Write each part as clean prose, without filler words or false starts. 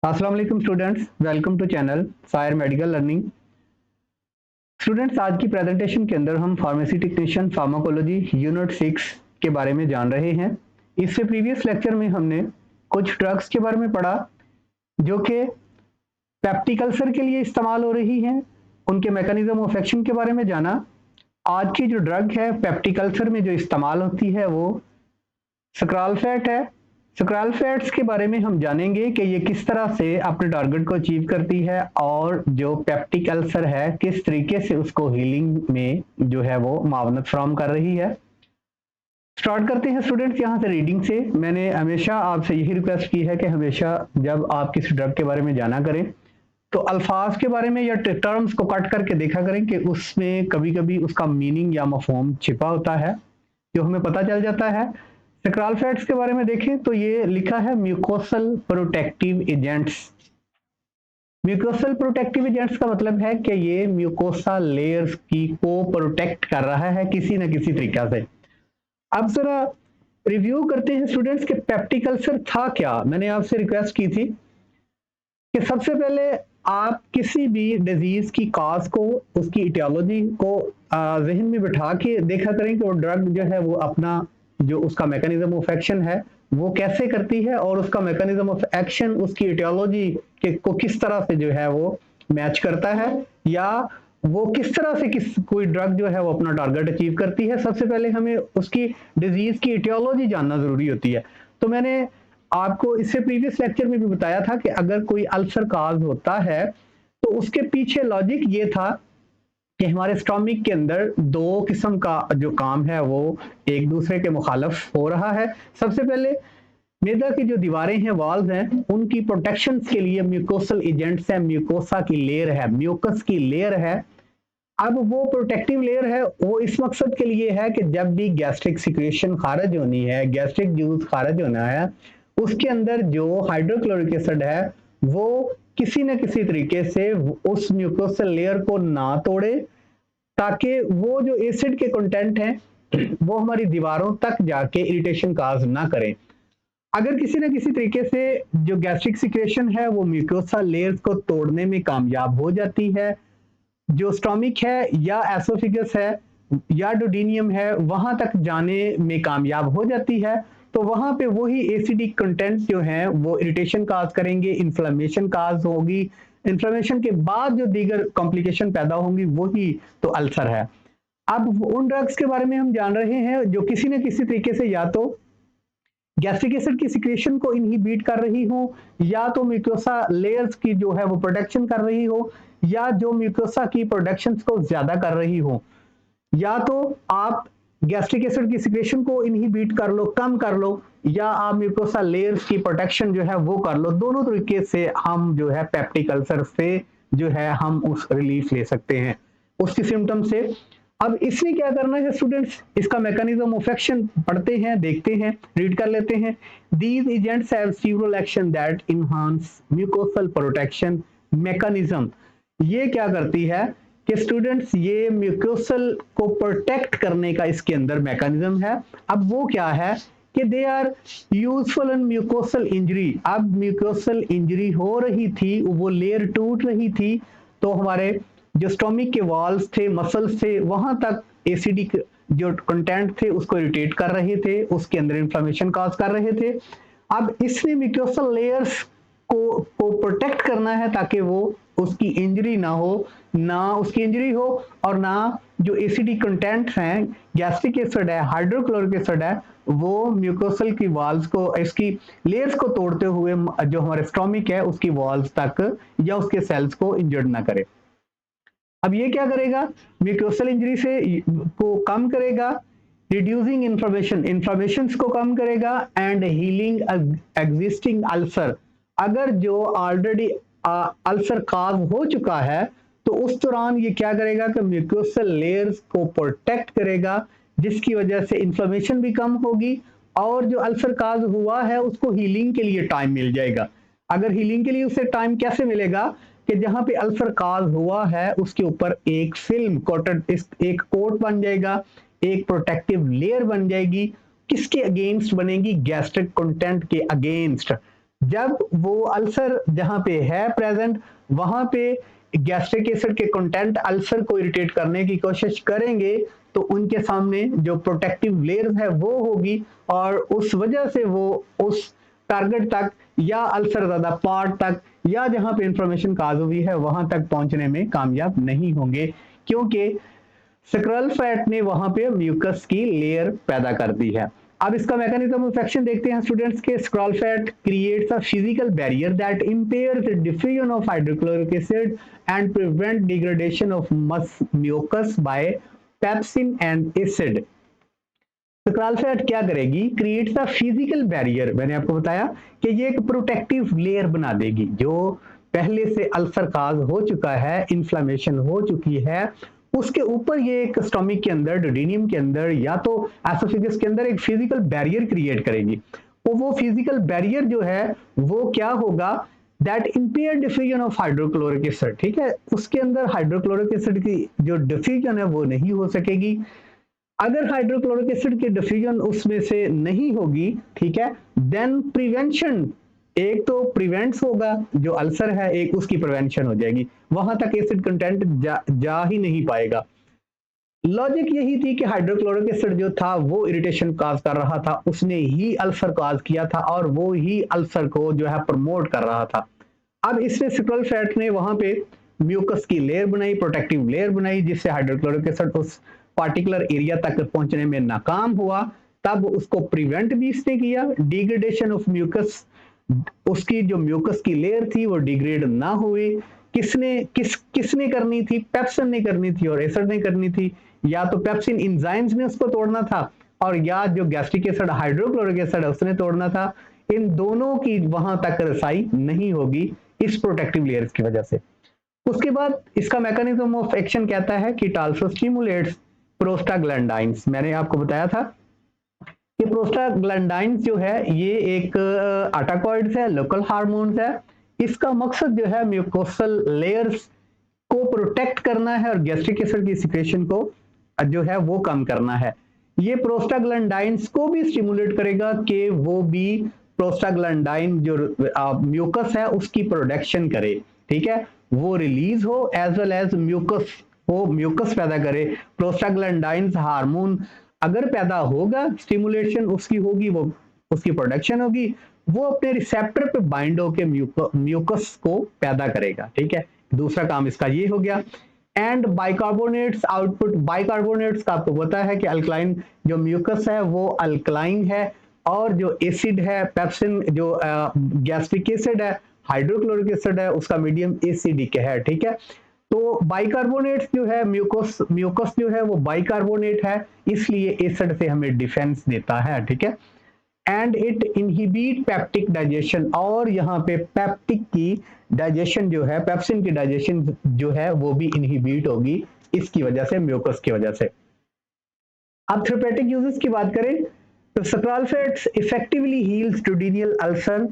अस्सलाम वालेकुम students, welcome to channel Sayar medical learning. Students, आज की प्रेजेंटेशन के अंदर हम फार्मेसी टेक्नीशियन फार्माकोलॉजी यूनिट 6 के बारे में जान रहे हैं। इससे प्रीवियस लेक्चर में हमने कुछ ड्रग्स के बारे में पढ़ा जो कि पेप्टिक अल्सर के लिए इस्तेमाल हो रही हैं, उनके मैकेनिज्म ऑफ एक्शन के बारे में जाना। आज की जो ड्रग है पेप्टिक अल्सर में जो इस्तेमाल होती है वो स्क्रॉलफेट है। स्क्रॉलफेट्स के बारे में हम जानेंगे कि ये किस तरह से अपने टारगेट को अचीव करती है और जो पेप्टिक अल्सर है किस तरीके से उसको हीलिंग में जो है वो मावनत फराहम कर रही है। स्टार्ट करते हैं स्टूडेंट्स यहाँ से रीडिंग से। मैंने हमेशा आपसे यही रिक्वेस्ट की है कि हमेशा जब आप किसी ड्रग के बारे में जाना करें तो अल्फाज के बारे में या टर्म्स को कट करके देखा करें कि उसमें कभी कभी उसका मीनिंग या मफहूम छिपा होता है जो हमें पता चल जाता है। स्क्रॉलफेट्स के बारे में देखें तो ये लिखा है mucosal protective agents. Mucosal protective agents का मतलब है कि ये म्यूकोसा लेयर्स की को प्रोटेक्ट कर रहा है किसी न किसी तरीका से। अब जरा रिव्यू करते हैं स्टूडेंट्स कि पेप्टिक अल्सर था क्या। मैंने आपसे रिक्वेस्ट की थी कि सबसे पहले आप किसी भी डिजीज की काज को, उसकी इटियोलॉजी को जहन में बिठा के देखा करें कि वो ड्रग जो है वो अपना जो उसका मैकेनिज्म ऑफ एक्शन है वो कैसे करती है और उसका मैकेनिज्म ऑफ एक्शन उसकी इटियोलॉजी के को किस तरह से जो है वो मैच करता है या वो किस तरह से कोई ड्रग जो है वो अपना टारगेट अचीव करती है। सबसे पहले हमें उसकी डिजीज की इटियोलॉजी जानना जरूरी होती है। तो मैंने आपको इससे प्रीवियस लेक्चर में भी बताया था कि अगर कोई अल्सर काज होता है तो उसके पीछे लॉजिक ये था कि हमारे स्टोमिक के अंदर दो किस्म का जो काम है वो एक दूसरे के मुखालफ हो रहा है। सबसे पहले मैदा की जो दीवारें हैं, वॉल्स हैं, उनकी प्रोटेक्शन के लिए म्यूकोसल एजेंट्स हैं, म्यूकोसा की लेयर है, म्यूकस की लेयर है। अब वो प्रोटेक्टिव लेयर है वो इस मकसद के लिए है कि जब भी गैस्ट्रिक सिक्रेशन खारिज होनी है, गैस्ट्रिक जूस खारिज होना है, उसके अंदर जो हाइड्रोक्लोरिक एसिड है वो किसी न किसी तरीके से उस म्यूकोसल लेयर को ना तोड़े ताकि वो जो एसिड के कंटेंट हैं वो हमारी दीवारों तक जाके इरिटेशन काज ना करें। अगर किसी न किसी तरीके से जो गैस्ट्रिक सिक्रेशन है वो म्यूकोसा लेयर्स को तोड़ने में कामयाब हो जाती है, जो स्टोमिक है या एसोफिगस है या डोडिनियम है वहां तक जाने में कामयाब हो जाती है, तो वहां पे वही एसिडिक कंटेंट जो है वो इरिटेशन काज करेंगे, इन्फ्लेमेशन काज होगी। इन्फ्लेमेशन के बाद जो दीगर कॉम्प्लिकेशन पैदा होंगी वही तो अल्सर है। अब उन ड्रग्स के बारे में हम जान रहे हैं जो किसी न किसी तरीके से या तो गैस्ट्रिक एसिड की सिक्रेशन को इनहिबिट कर रही हो या तो म्यूकोसा लेयर्स की जो है वो प्रोटेक्शन कर रही हो या जो म्यूकोसा की प्रोडक्शन को ज्यादा कर रही हो, या तो आप गैस्ट्रिक एसिड की सिक्रेशन को इनहिबिट कर लो, कम कर लो, या आप म्यूकोसा लेयर्स की प्रोटेक्शन जो है वो कर लो। दोनों तरीके से हम जो है पेप्टिक अल्सर से जो है हम उस रिलीफ ले सकते हैं उसकी सिम्टम से। अब इसमें क्या करना है स्टूडेंट्स, इसका मैकेनिज्म ऑफ एक्शन पढ़ते हैं, देखते हैं, रीड कर लेते हैं। These agents have several action that enhance mucosal protection mechanism. ये क्या करती है कि स्टूडेंट्स ये म्यूकोसल को प्रोटेक्ट करने का इसके अंदर मैकेनिज्म है। अब वो क्या है कि they are useful in mucosal injury. अब म्यूकोसल इंजरी हो रही थी, वो लेयर टूट रही थी, तो हमारे जो स्टोमिक के वॉल्स थे, मसल्स थे, वहां तक एसिडिक जो कंटेंट थे उसको इरिटेट कर रहे थे, उसके अंदर इंफ्लेमेशन कॉज कर रहे थे। अब इसमें म्यूकोसल लेयर्स को प्रोटेक्ट करना है ताकि वो उसकी इंजरी ना हो, ना उसकी इंजरी हो और ना जो एसिडिक कंटेंट्स हैं, गैस्ट्रिक एसिड है, हाइड्रोक्लोरिक एसिड है, वो म्यूकोसल की वॉल्स को, इसकी लेयर्स को तोड़ते हुए जो हमारे स्टोमिक है उसकी वॉल्स तक या उसके सेल्स को इंजर्ड ना करे। अब ये क्या करेगा, म्यूकोसल इंजरी से को कम करेगा, रिड्यूसिंग इन्फ्लेमेशन, इन्फ्लेमेशन को कम करेगा, एंड हीलिंग एग्जिस्टिंग अल्सर। अगर जो ऑलरेडी अल्सर काज हो चुका है तो उस दौरान ये क्या करेगा कि म्यूकोसल लेयर्स को प्रोटेक्ट करेगा जिसकी वजह से इन्फ्लेमेशन भी कम होगी और जो अल्सर काज हुआ है उसको हीलिंग के लिए टाइम मिल जाएगा। अगर हीलिंग के लिए उसे टाइम कैसे मिलेगा कि जहां पे अल्सर काज हुआ है उसके ऊपर एक फिल्म कोटेड, एक कोट बन जाएगा, एक प्रोटेक्टिव लेयर बन जाएगी। किसके अगेंस्ट बनेगी, गैस्ट्रिक कंटेंट के अगेंस्ट। जब वो अल्सर जहाँ पे है प्रेजेंट, वहां पे गैस्ट्रिक एसिड के कंटेंट अल्सर को इरिटेट करने की कोशिश करेंगे, तो उनके सामने जो प्रोटेक्टिव लेयर है वो होगी, और उस वजह से वो उस टारगेट तक या अल्सर ज्यादा पार्ट तक या जहां पे इंफॉर्मेशन काज हुई है वहां तक पहुंचने में कामयाब नहीं होंगे, क्योंकि स्क्रल फैट ने वहां पे म्यूकस की लेयर पैदा कर दी है। अब इसका मैकेनिज्म ऑफ एक्शन देखते हैं स्टूडेंट्स के। Sucralfate creates a physical barrier that impairs the diffusion of hydrochloric acid and prevent degradation of mucus by pepsin and acid. Sucralfate क्या करेगी, क्रिएट्स अ फिजिकल बैरियर, मैंने आपको बताया कि ये एक प्रोटेक्टिव लेयर बना देगी। जो पहले से अल्सर काज हो चुका है, इन्फ्लेमेशन हो चुकी है, उसके ऊपर ये एक स्टोमिक के अंदर, डोडेनियम के अंदर या तो एसोफेगस के अंदर एक फिजिकल बैरियर क्रिएट करेगी। और वो फिजिकल बैरियर जो है वो क्या होगा, that impair diffusion of hydrochloric acid, ठीक है, उसके अंदर हाइड्रोक्लोरिक एसिड की जो डिफ्यूजन है वो नहीं हो सकेगी। अगर हाइड्रोक्लोरिक एसिड की डिफ्यूजन उसमें से नहीं होगी, ठीक है, देन प्रिवेंशन, एक तो प्रिवेंट्स होगा जो अल्सर है, एक उसकी प्रिवेंशन हो जाएगी, वहां तक एसिड कंटेंट जा ही नहीं पाएगा। लॉजिक यही थी कि हाइड्रोक्लोरिक एसिड जो था वो इरिटेशन काज कर रहा था, उसने ही अल्सर काज किया था और वो ही अल्सर को जो है प्रमोट कर रहा था। अब इसमें स्क्रल फैट ने वहां पे म्यूकस की लेयर बनाई, प्रोटेक्टिव लेयर बनाई, जिससे हाइड्रोक्लोरिक एसिड उस पार्टिकुलर एरिया तक पहुंचने में नाकाम हुआ। तब उसको प्रिवेंट भी इसने किया, डिग्रेडेशन ऑफ म्यूकस, उसकी जो म्यूकस की लेयर थी वो डिग्रेड ना हुई। किसने करनी थी, पेप्सिन ने करनी थी और एसिड ने करनी थी। या तो पेप्सिन इंजाइम्स ने उसको तोड़ना था, और या जो गैस्ट्रिक एसिड हाइड्रोक्लोरिक एसिड है उसने तोड़ना था। इन दोनों की वहां तक रसाई नहीं होगी इस प्रोटेक्टिव लेयर्स की वजह से। उसके बाद इसका मैकेनिज्म ऑफ एक्शन कहता है कि इट आल्सो स्टिमुलेट्स प्रोस्टाग्लैंडाइंस। मैंने आपको बताया था कि प्रोस्टाग्लैंडाइंस जो है ये एक अटाकॉइड्स है, लोकल हार्मोन्स है। इसका मकसद जो है म्यूकोसल लेयर्स को प्रोटेक्ट करना है और गैस्ट्रिक एसिड की सिक्रेशन को जो है वो कम करना है। ये प्रोस्टाग्लैंडाइंस को भी स्टिमुलेट करेगा कि वो भी प्रोस्टाग्लैंडाइन जो म्यूकस है उसकी प्रोडक्शन करे, ठीक है, वो रिलीज हो एज वेल एज म्यूकस, वो म्यूकस पैदा करे। प्रोस्टाग्लैंडाइन्स हार्मोन अगर पैदा होगा, स्टिमुलेशन उसकी होगी, वो उसकी प्रोडक्शन होगी, वो अपने रिसेप्टर पे बाइंड होकर म्यूकस को पैदा करेगा, ठीक है। दूसरा काम इसका ये हो गया। एंड बाइकार्बोनेट्स आउटपुट, बाइकार्बोनेट्स का आपको पता है कि अल्कलाइन जो म्यूकस है वो अल्कलाइन है, और जो एसिड है पेप्सिन, जो गैस्ट्रिक एसिड है, हाइड्रोक्लोरिक एसिड है, उसका मीडियम एसिडिक है, ठीक है। तो बाइकार्बोनेट्स जो है म्यूकस म्यूकस जो है वो बाइकार्बोनेट है, इसलिए एसिड से हमें डिफेंस देता है, ठीक है। And it inhibit peptic digestion, और यहाँ पे पेप्टिक की डाइजेशन जो है, पेप्सिन की डाइजेशन जो है वो भी इनहिबिट होगी इसकी वजह से, म्यूकस की वजह से। अब थेरेपेटिक यूजेस की बात करें तो sucralfate effectively heals duodenal ulcer,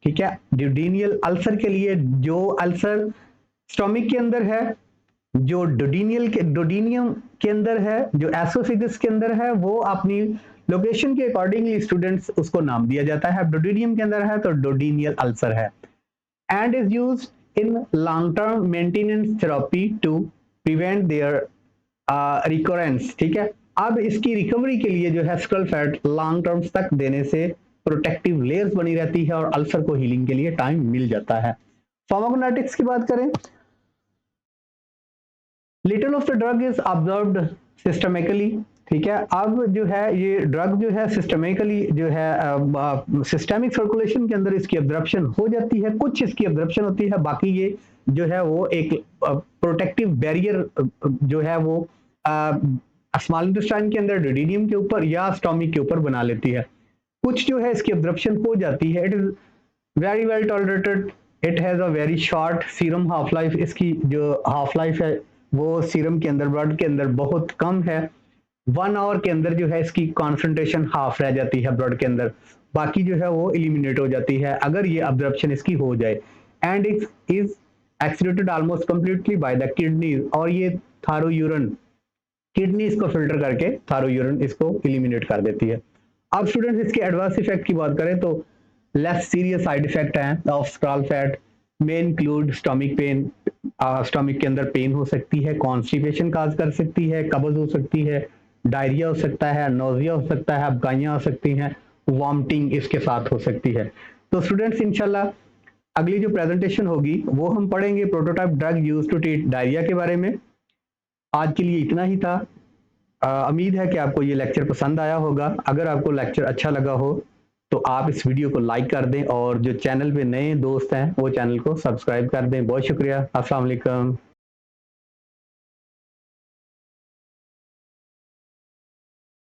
ठीक है। ड्यूडेनियल अल्सर के लिए, जो अल्सर स्टोमिक के अंदर है, जो डोडेनियम के अंदर है, जो एसोफेगस के अंदर है, वो अपनी लोकेशन के अकॉर्डिंगली स्टूडेंट्स उसको नाम दिया जाता है। डोडेनियम के अंदर है तो डोडेनियल अल्सर है। And is used in long term maintenance therapy to prevent their recurrence, ठीक है। अब इसकी रिकवरी के लिए जो है स्क्रल फैट लॉन्ग टर्म्स तक देने से प्रोटेक्टिव लेयर्स बनी रहती है और अल्सर को हीलिंग के लिए टाइम मिल जाता है। फार्माकोकिनेटिक्स की बात करें, little of the drug is observed systemically, ठीक है। अब जो है ये ड्रग जो है सिस्टमिकली जो है सिस्टेमिक सर्कुलेशन के अंदर इसकी अब्जॉर्प्शन हो जाती है, कुछ इसकी अब्जॉर्प्शन होती है, बाकी ये जो है वो एक प्रोटेक्टिव बैरियर जो है वो स्मॉल इंटेस्टाइन के अंदर डोडेनियम के ऊपर या स्टोमिक के ऊपर बना लेती है। कुछ जो है इसकी अब्जॉर्प्शन हो जाती है। It is very well tolerated, it has a very short serum half life, इसकी जो हाफ लाइफ है वो सीरम के अंदर, ब्लड के अंदर बहुत कम है। 1 आवर के अंदर जो है इसकी कॉन्सेंट्रेशन हाफ रह जाती है ब्लड के अंदर, बाकी जो है वो एलिमिनेट हो जाती है अगर ये अब्जॉर्प्शन इसकी हो जाए। And it is excreted almost completely by the kidneys, और ये थारो यूरिन, किडनी इसको फिल्टर करके थारो यूरिन इसको एलिमिनेट कर देती है। अब स्टूडेंट्स इसके एडवर्स इफेक्ट की बात करें तो लेस सीरियस साइड इफेक्ट हैं ऑफ स्क्रॉल फैट में इंक्लूड स्टमक पेन, स्टमक के अंदर पेन हो सकती है, कॉन्स्टिपेशन काज कर सकती है, कब्ज हो सकती है, डायरिया हो सकता है, नोजिया हो सकता है, अबकाइयाँ हो सकती हैं, वॉमिटिंग इसके साथ हो सकती है। तो स्टूडेंट्स इंशाल्लाह अगली जो प्रेजेंटेशन होगी वो हम पढ़ेंगे prototype drug use to treat diarrhoea के बारे में। आज के लिए इतना ही था। उम्मीद है कि आपको ये लेक्चर पसंद आया होगा। अगर आपको लेक्चर अच्छा लगा हो तो आप इस वीडियो को लाइक कर दें और जो चैनल पे नए दोस्त हैं वो चैनल को सब्सक्राइब कर दें। बहुत शुक्रिया। अस्सलाम वालेकुम।